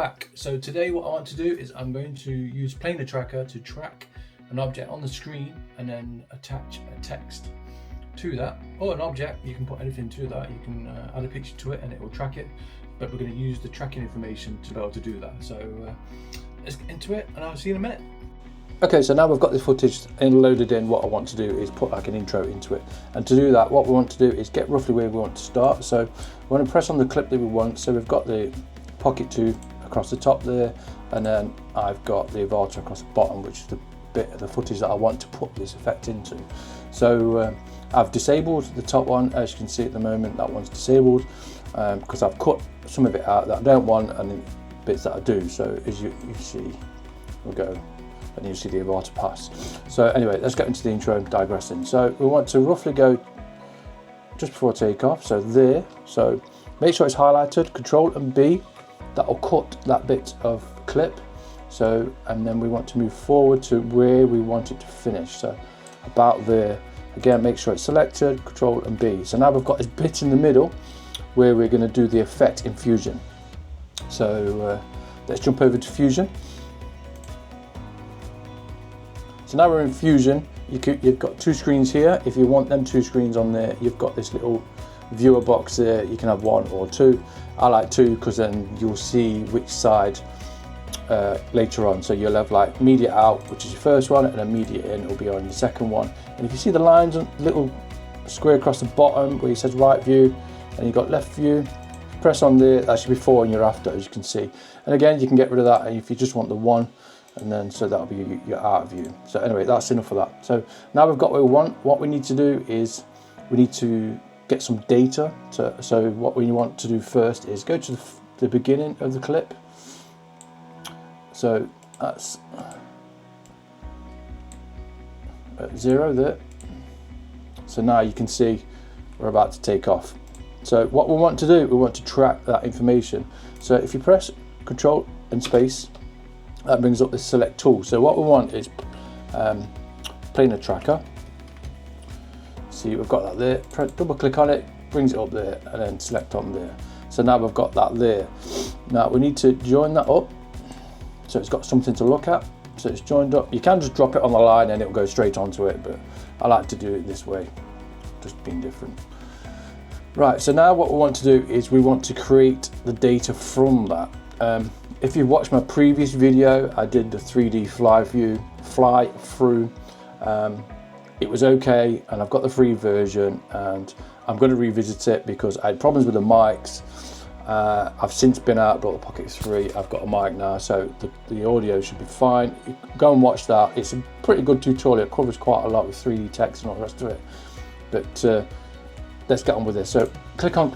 back. So today what I want to do is I'm going to use Planar Tracker to track an object on the screen and then attach a text to that, or an object. You can put anything to that. You can add a picture to it and it will track it, but we're going to use the tracking information to be able to do that. So let's get into it and I'll see you in a minute. Okay, so now we've got the footage loaded in. What I want to do is put like an intro into it, and to do that what we want to do is get roughly where we want to start. So we want to press on the clip that we want. So we've got the pocket 2 across the top there, and then I've got the Avata across the bottom, which is the bit of the footage that I want to put this effect into. So I've disabled the top one. As you can see at the moment, that one's disabled because I've cut some of it out that I don't want and the bits that I do. So as you see, we'll go and you see the Avata pass. So anyway, let's get into the intro and digressing. So we want to roughly go just before takeoff, so there. So make sure it's highlighted, Control and B, that'll cut that bit of clip. So, and then we want to move forward to where we want it to finish. So about there, again, make sure it's selected, Control and B. So now we've got this bit in the middle where we're going to do the effect in Fusion. So let's jump over to Fusion. So now we're in Fusion. You've got 2 screens here. If you want them 2 screens on there, you've got this little viewer box there. You can have 1 or 2. I like 2 because then you'll see which side later on. So you'll have like media out, which is your first one, and then media in will be on your second one. And if you see the lines, little square across the bottom where it says right view, and you've got left view, press on there. That should be before and you're after, as you can see. And again, you can get rid of that if you just want the one. And then so that'll be your art view. So anyway, that's enough of that. So now we've got what we want. What we need to do is we need to get some data. So what we want to do first is go to the beginning of the clip. So that's at 0 there. So now you can see we're about to take off. So what we want to do, we want to track that information. So if you press Control and space, that brings up this select tool. So what we want is Planar Tracker. See, we've got that there. Double click on it, brings it up there, and then select on there. So now we've got that there. Now we need to join that up so it's got something to look at. So it's joined up. You can just drop it on the line and it will go straight onto it, but I like to do it this way, just being different. Right, so now what we want to do is we want to create the data from that. If you've watched my previous video, I did the 3D fly through. It was okay, and I've got the free version, and I'm going to revisit it because I had problems with the mics. I've since been out, brought the Pocket 3. I've got a mic now, so the audio should be fine. Go and watch that. It's a pretty good tutorial. It covers quite a lot with 3D text and all the rest of it. But let's get on with this. So click on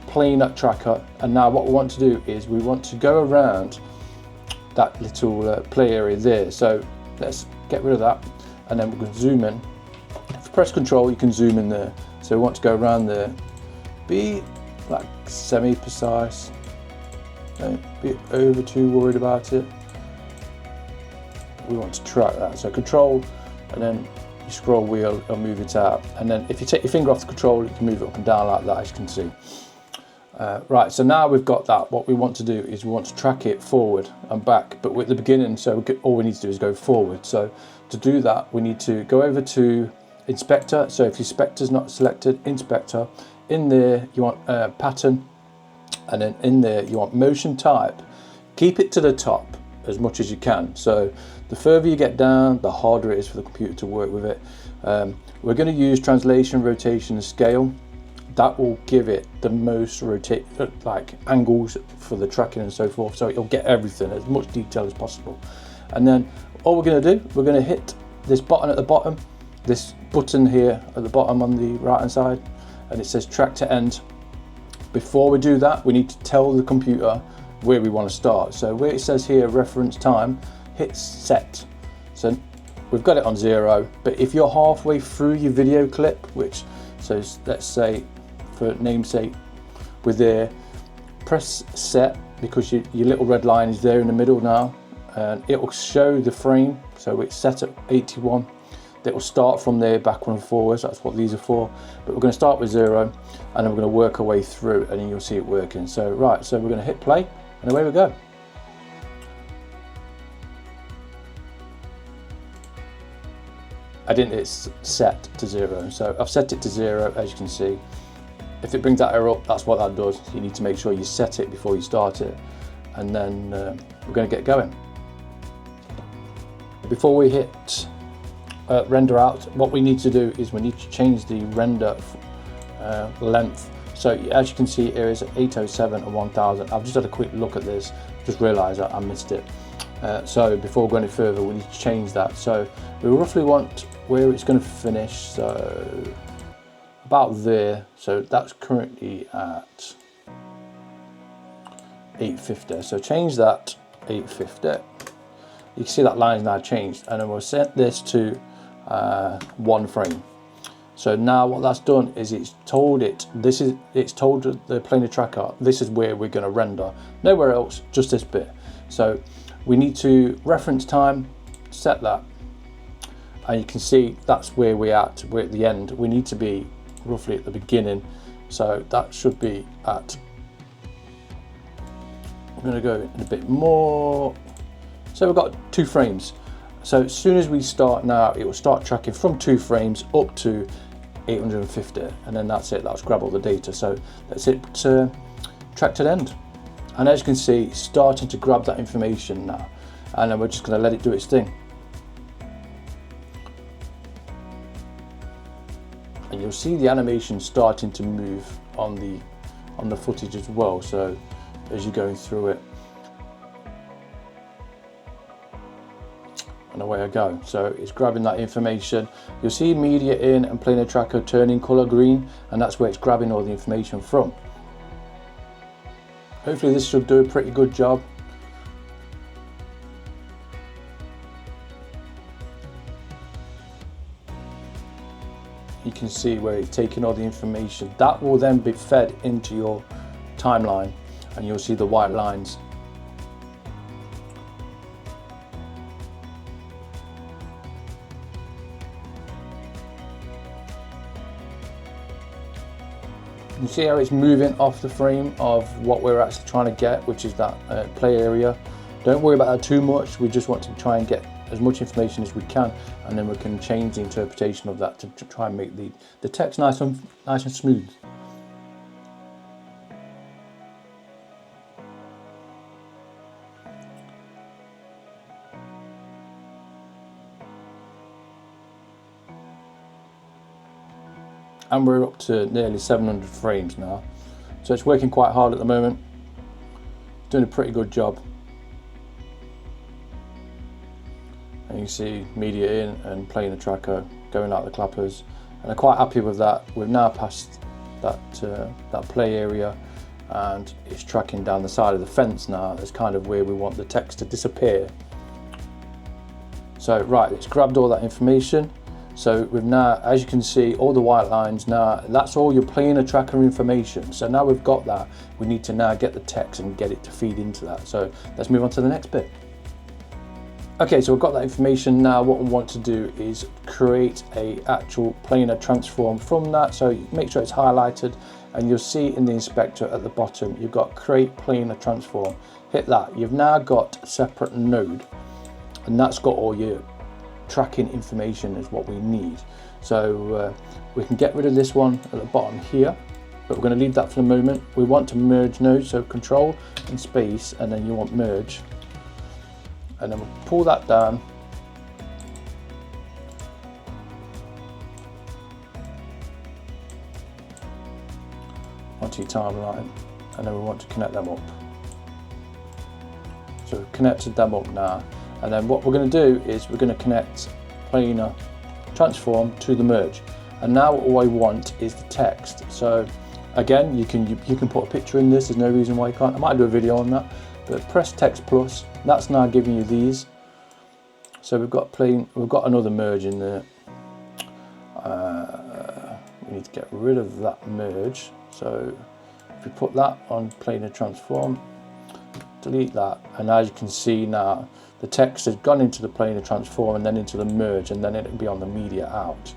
Planar Tracker, and now what we want to do is we want to go around that little play area there. So let's get rid of that, and then we're going to zoom in. If you press Control, you can zoom in there. So we want to go around there. Be like semi-precise. Don't be over too worried about it. We want to track that. So Control, and then you scroll wheel and move it out. And then if you take your finger off the control, you can move it up and down like that, as you can see. Right, so now we've got that. What we want to do is we want to track it forward and back, but with the beginning, so all we need to do is go forward. So to do that, we need to go over to Inspector. So if your Inspector's not selected, Inspector, in there you want Pattern, and then in there you want Motion Type. Keep it to the top as much as you can. So the further you get down, the harder it is for the computer to work with it. We're going to use Translation, Rotation and Scale. That will give it the most like angles for the tracking and so forth, so it'll get everything, as much detail as possible. And then all we're going to do, we're going to hit this button at the bottom, this button here at the bottom on the right hand side, and it says track to end. Before we do that, we need to tell the computer where we want to start. So where it says here reference time, hit set. So we've got it on 0, but if you're halfway through your video clip, which, so let's say for namesake, we're there, press set, because your little red line is there in the middle now, and it will show the frame. So it's set at 81. That will start from there backward and forwards. That's what these are for. But we're going to start with 0, and then we're going to work our way through, and then you'll see it working. So right, so we're going to hit play. and away we go. I didn't hit set to 0, so I've set it to 0, as you can see. If it brings that error up, that's what that does. You need to make sure you set it before you start it, and then we're going to get going. Before we hit render out, what we need to do is we need to change the render length. So as you can see here is 807 and 1000. I've just had a quick look at this, just realised I missed it. So before going any further, we need to change that. So we roughly want where it's going to finish, so about there. So that's currently at 850. So change that 850. You can see that line's now changed, and then we'll set this to 1 frame. So now what that's done is it's told the Planar Tracker this is where we're going to render, nowhere else, just this bit. So we need to reference time, set that, and you can see that's where we're at. We're at the end. We need to be roughly at the beginning, so that should be at, I'm going to go in a bit more. So we've got 2 frames. So as soon as we start now, it will start tracking from 2 frames up to 850, and then that's it. That's grab all the data. So that's it, track to the end. And as you can see, it's starting to grab that information now, and then we're just going to let it do its thing. And you'll see the animation starting to move on the footage as well. So as you're going through it, and away I go. So it's grabbing that information. You'll see media in and Planar Tracker turning color green, and that's where it's grabbing all the information from. Hopefully this should do a pretty good job. You can see where it's taking all the information. That will then be fed into your timeline, and you'll see the white lines. You see how it's moving off the frame of what we're actually trying to get, which is that play area. Don't worry about that too much. We just want to try and get as much information as we can, and then we can change the interpretation of that to try and make the text nice and smooth. And we're up to nearly 700 frames now, so it's working quite hard at the moment, doing a pretty good job. And you see media in and Planar Tracker going out the clappers, and I'm quite happy with that. We've now passed that play area, and it's tracking down the side of the fence now. That's kind of where we want the text to disappear. So right, it's grabbed all that information. So we've now, as you can see, all the white lines now, that's all your Planar Tracker information. So now we've got that, we need to now get the text and get it to feed into that. So let's move on to the next bit. Okay, so we've got that information now. What we want to do is create a actual planar transform from that. So make sure it's highlighted, and you'll see in the inspector at the bottom, you've got create planar transform. Hit that. You've now got a separate node, and that's got all your tracking information is what we need. So we can get rid of this one at the bottom here, but we're going to leave that for the moment. We want to merge nodes, so control and space, and then you want merge, and then we'll pull that down. Onto your timeline, and then we want to connect them up. So we've connected them up now. And then what we're going to do is we're going to connect planar transform to the merge. And now all I want is the text. So again, you can put a picture in this. There's no reason why you can't. I might do a video on that. But press text plus. That's now giving you these. So we've got another merge in there. We need to get rid of that merge. So if we put that on planar transform, delete that, and as you can see now, the text has gone into the planar transform and then into the merge, and then it'll be on the media out.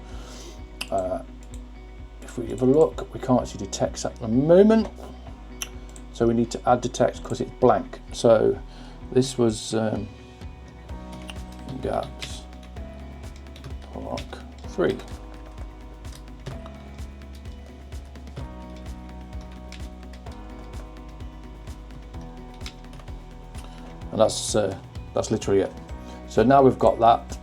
If we have a look, we can't see the text at the moment, So we need to add the text because it's blank. So this was gaps park 3. And that's literally it. So now we've got that.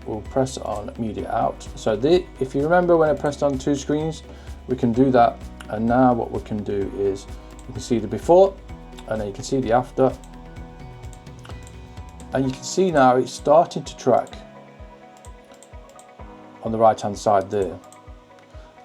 We'll press on media out. So if you remember when I pressed on 2 screens, we can do that. And now what we can do is you can see the before and then you can see the after. And you can see now it's starting to track on the right hand side there.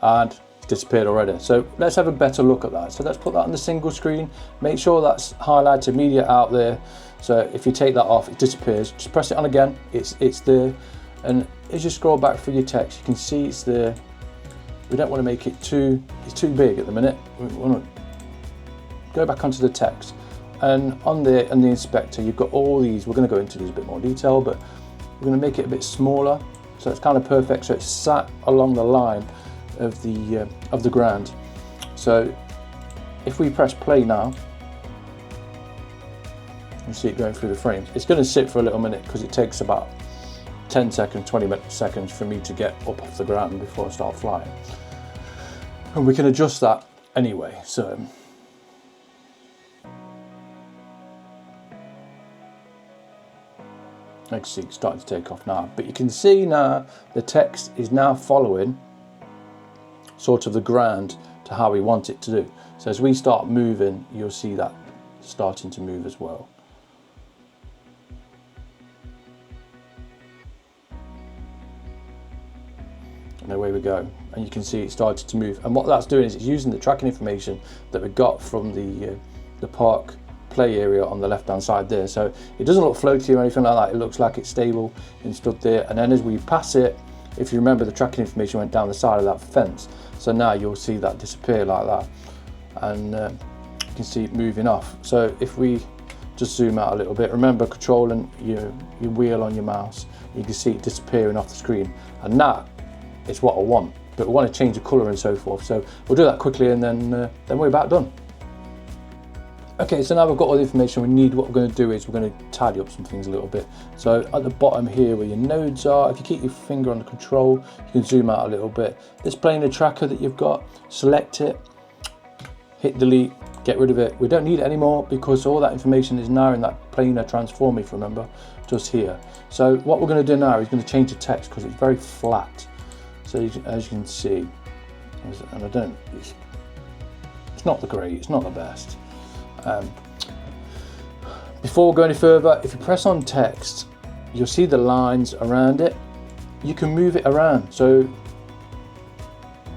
And it's disappeared already. So let's have a better look at that. So let's put that on the single screen. Make sure that's highlighted media out there. So if you take that off, it disappears. Just press it on again, it's there. And as you scroll back through your text, you can see it's there. We don't want to make it it's too big at the minute. We want to go back onto the text. And on the inspector, you've got all these. We're going to go into these a bit more detail, but we're going to make it a bit smaller. So it's kind of perfect. So it's sat along the line of the ground. So if we press play now, you see it going through the frames. It's going to sit for a little minute because it takes about 10 seconds, 20 seconds for me to get up off the ground before I start flying. And we can adjust that anyway. So you can see it's starting to take off now. But you can see now the text is now following sort of the ground to how we want it to do. So as we start moving, you'll see that starting to move as well. And away we go. And you can see it started to move. And what that's doing is it's using the tracking information that we got from the park play area on the left hand side there. So it doesn't look floaty or anything like that. It looks like it's stable and stood there. And then as we pass it, if you remember, the tracking information went down the side of that fence. So now you'll see that disappear like that. And you can see it moving off. So if we just zoom out a little bit, remember controlling your wheel on your mouse, you can see it disappearing off the screen. And that is what I want. But we want to change the colour and so forth. So we'll do that quickly and then we're about done. Okay, so now we've got all the information we need. What we're going to do is we're going to tidy up some things a little bit. So at the bottom here where your nodes are, if you keep your finger on the control, you can zoom out a little bit. This planar tracker that you've got, select it, hit delete, get rid of it. We don't need it anymore because all that information is now in that planar transform, if you remember, just here. So what we're going to do now is going to change the text because it's very flat. So as you can see, and it's not the great, it's not the best. Before we go any further, if you press on text, you'll see the lines around it. You can move it around. So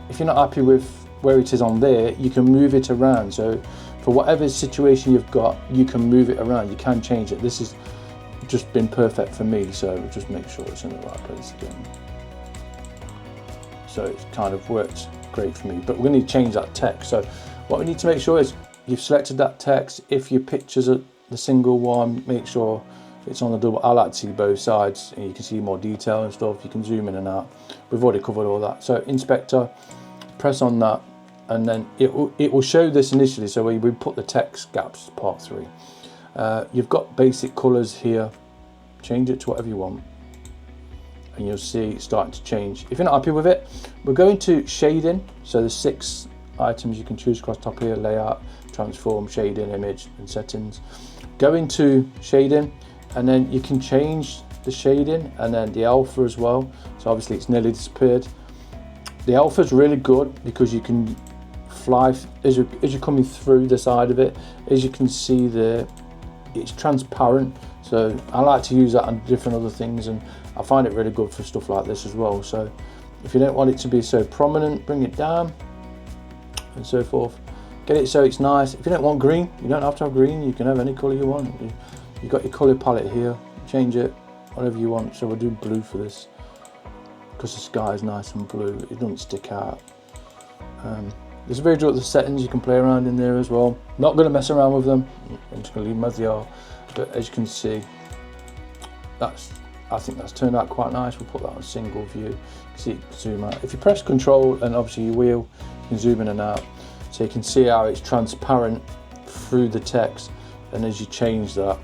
if you're not happy with where it is on there, you can move it around. So for whatever situation you've got, you can move it around. You can change it. This has just been perfect for me. So just make sure it's in the right place again. So it's kind of worked great for me, but we're going to need to change that text. So what we need to make sure is you've selected that text. If your picture's at the single one, make sure it's on the double. I like to see both sides and you can see more detail and stuff. You can zoom in and out. We've already covered all that. So inspector, press on that and then it will show this initially. So we put the text gaps part 3. You've got basic colors here. Change it to whatever you want. And you'll see it's starting to change. If you're not happy with it, we're going to shading. So there's 6 items you can choose across top here: layout, transform, shading, image, and settings. Go into shading, and then you can change the shading and then the alpha as well. So obviously it's nearly disappeared. The alpha is really good because you can fly as you're coming through the side of it. As you can see there, it's transparent. So I like to use that on different other things, and I find it really good for stuff like this as well. So if you don't want it to be so prominent, bring it down and so forth. Get it so it's nice. If you don't want green, you don't have to have green. You can have any colour you want. You've got your colour palette here. Change it whatever you want. So we'll do blue for this because the sky is nice and blue. It doesn't stick out. There's various other settings you can play around in there as well. Not going to mess around with them. I'm just going to leave them as they are. But as you can see, I think that's turned out quite nice. We'll put that on single view. You can see it zoom out. If you press control and obviously your wheel, you can zoom in and out. So you can see how it's transparent through the text, and as you change that,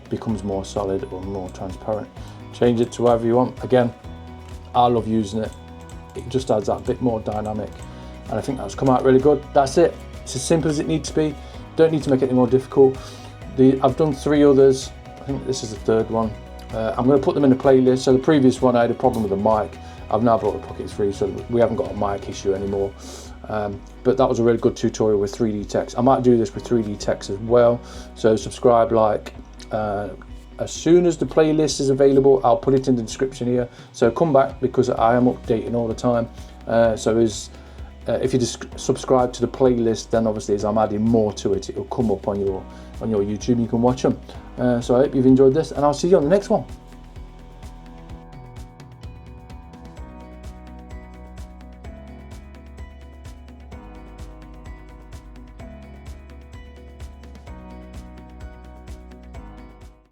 it becomes more solid or more transparent. Change it to whatever you want. Again, I love using it. It just adds that bit more dynamic, and I think that's come out really good. That's it. It's as simple as it needs to be. Don't need to make it any more difficult. I've done 3 others. I think this is the 3rd one. I'm going to put them in a playlist. So the previous one I had a problem with the mic. I've now brought the Pocket 3, so we haven't got a mic issue anymore. But that was a really good tutorial with 3D text. I might do this with 3D text as well. So subscribe, like. As soon as the playlist is available, I'll put it in the description here. So come back, because I am updating all the time. If you just subscribe to the playlist, then obviously as I'm adding more to it, it'll come up on your YouTube. You can watch them. So I hope you've enjoyed this, and I'll see you on the next one.